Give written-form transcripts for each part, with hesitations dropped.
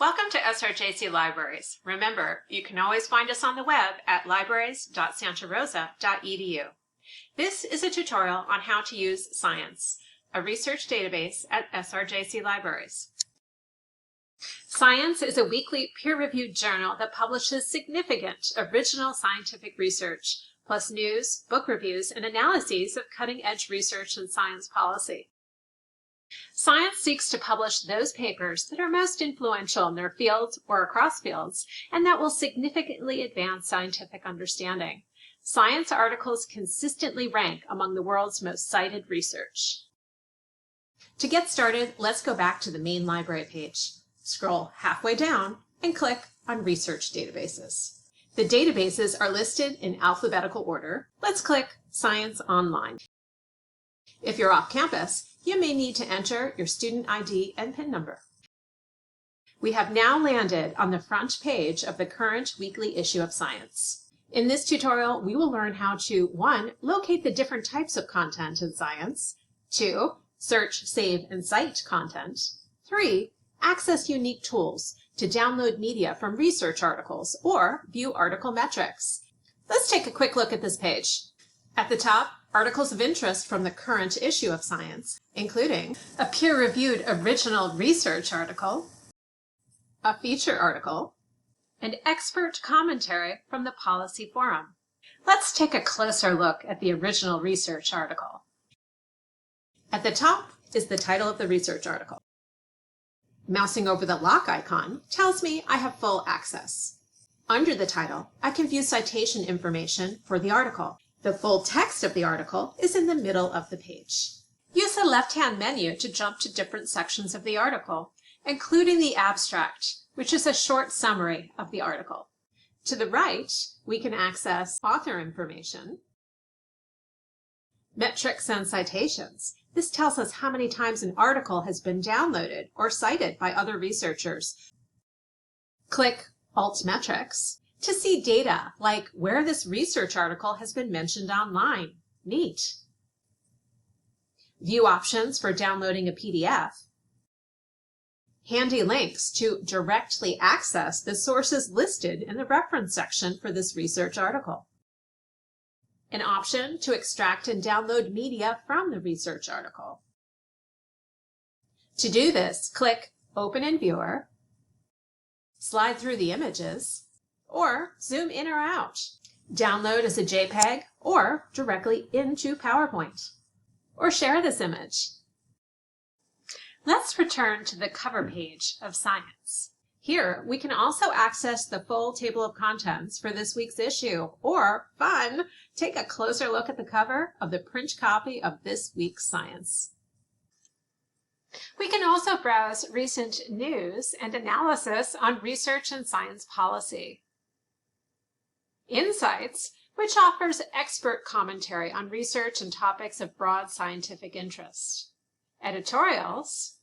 Welcome to SRJC Libraries. Remember, you can always find us on the web at libraries.santarosa.edu. This is a tutorial on how to use Science, a research database at SRJC Libraries. Science is a weekly peer-reviewed journal that publishes significant original scientific research, plus news, book reviews, and analyses of cutting-edge research and science policy. Science seeks to publish those papers that are most influential in their fields or across fields, and that will significantly advance scientific understanding. Science articles consistently rank among the world's most cited research. To get started, let's go back to the main library page. Scroll halfway down and click on Research Databases. The databases are listed in alphabetical order. Let's click Science Online. If you're off campus, you may need to enter your student ID and PIN number. We have now landed on the front page of the current weekly issue of Science. In this tutorial, we will learn how to 1. Locate the different types of content in Science, 2. Search, save, and cite content, 3. Access unique tools to download media from research articles or view article metrics. Let's take a quick look at this page. At the top, articles of interest from the current issue of Science, including a peer-reviewed original research article, a feature article, and expert commentary from the Policy Forum. Let's take a closer look at the original research article. At the top is the title of the research article. Mousing over the lock icon tells me I have full access. Under the title, I can view citation information for the article. The full text of the article is in the middle of the page. Use the left-hand menu to jump to different sections of the article, including the abstract, which is a short summary of the article. To the right, we can access author information, metrics and citations. This tells us how many times an article has been downloaded or cited by other researchers. Click Altmetrics to see data like where this research article has been mentioned online. Neat. View options for downloading a PDF. Handy links to directly access the sources listed in the reference section for this research article. An option to extract and download media from the research article. To do this, click Open in Viewer, slide through the images, or zoom in or out. Download as a JPEG or directly into PowerPoint. Or share this image. Let's return to the cover page of Science. Here, we can also access the full table of contents for this week's issue, or, fun, take a closer look at the cover of the print copy of this week's Science. We can also browse recent news and analysis on research and science policy. Insights, which offers expert commentary on research and topics of broad scientific interest. Editorials,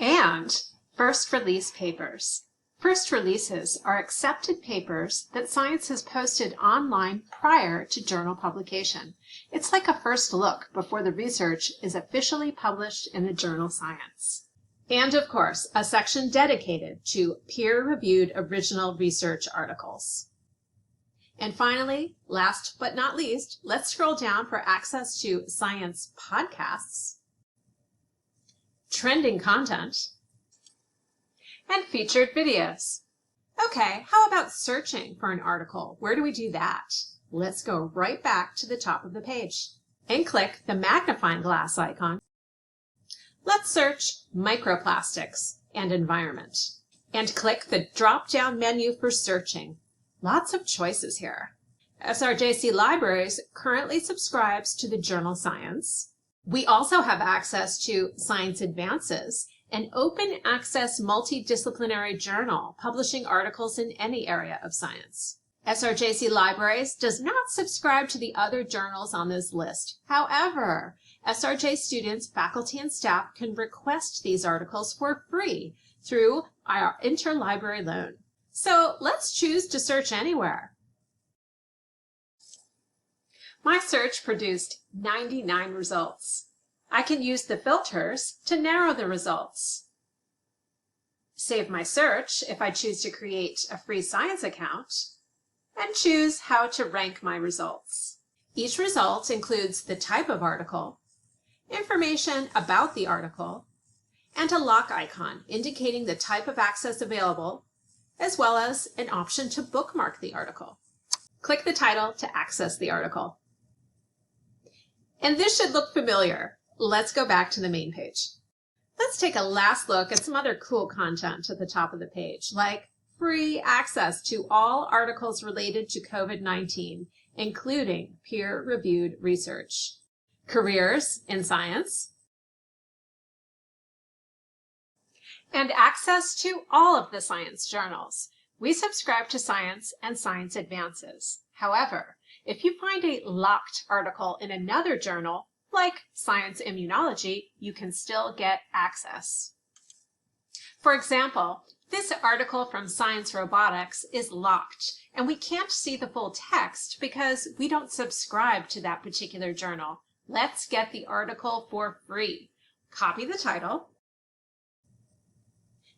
and first release papers. First releases are accepted papers that Science has posted online prior to journal publication. It's like a first look before the research is officially published in the journal Science. And of course, a section dedicated to peer-reviewed original research articles. And finally, last but not least, let's scroll down for access to Science podcasts, trending content, and featured videos. Okay, how about searching for an article? Where do we do that? Let's go right back to the top of the page and click the magnifying glass icon. Let's search microplastics and environment and click the drop-down menu for searching. Lots of choices here. SRJC Libraries currently subscribes to the journal Science. We also have access to Science Advances, an open access multidisciplinary journal publishing articles in any area of science. SRJC Libraries does not subscribe to the other journals on this list. However, SRJ students, faculty, and staff can request these articles for free through our interlibrary loan. So let's choose to search anywhere. My search produced 99 results. I can use the filters to narrow the results. save my search if I choose to create a free science account, and choose how to rank my results. Each result includes the type of article, information about the article, and a lock icon indicating the type of access available, as well as an option to bookmark the article. Click the title to access the article. And this should look familiar. Let's go back to the main page. Let's take a last look at some other cool content at the top of the page, like free access to all articles related to COVID-19, including peer-reviewed research, careers in science, and access to all of the science journals. We subscribe to Science and Science Advances. However, if you find a locked article in another journal, like Science Immunology, you can still get access. For example, this article from Science Robotics is locked, and we can't see the full text because we don't subscribe to that particular journal. Let's get the article for free. Copy the title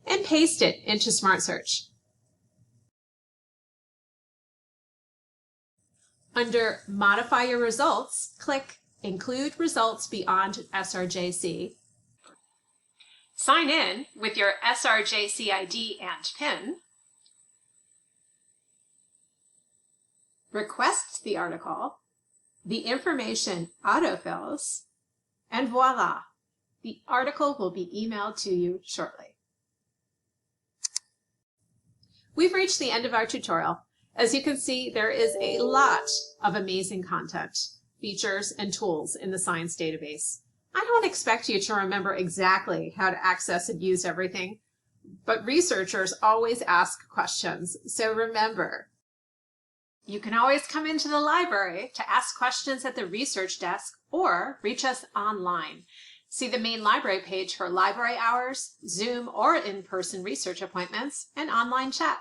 and paste it into Smart Search. Under Modify Your Results, click Include Results Beyond SRJC. Sign in with your SRJC ID and PIN. Request the article. The information autofills. And voila! The article will be emailed to you shortly. We've reached the end of our tutorial. As you can see, there is a lot of amazing content, features, and tools in the Science database. I don't expect you to remember exactly how to access and use everything, but researchers always ask questions, so remember. You can always come into the library to ask questions at the research desk or reach us online. See the main library page for library hours, Zoom or in-person research appointments, and online chat.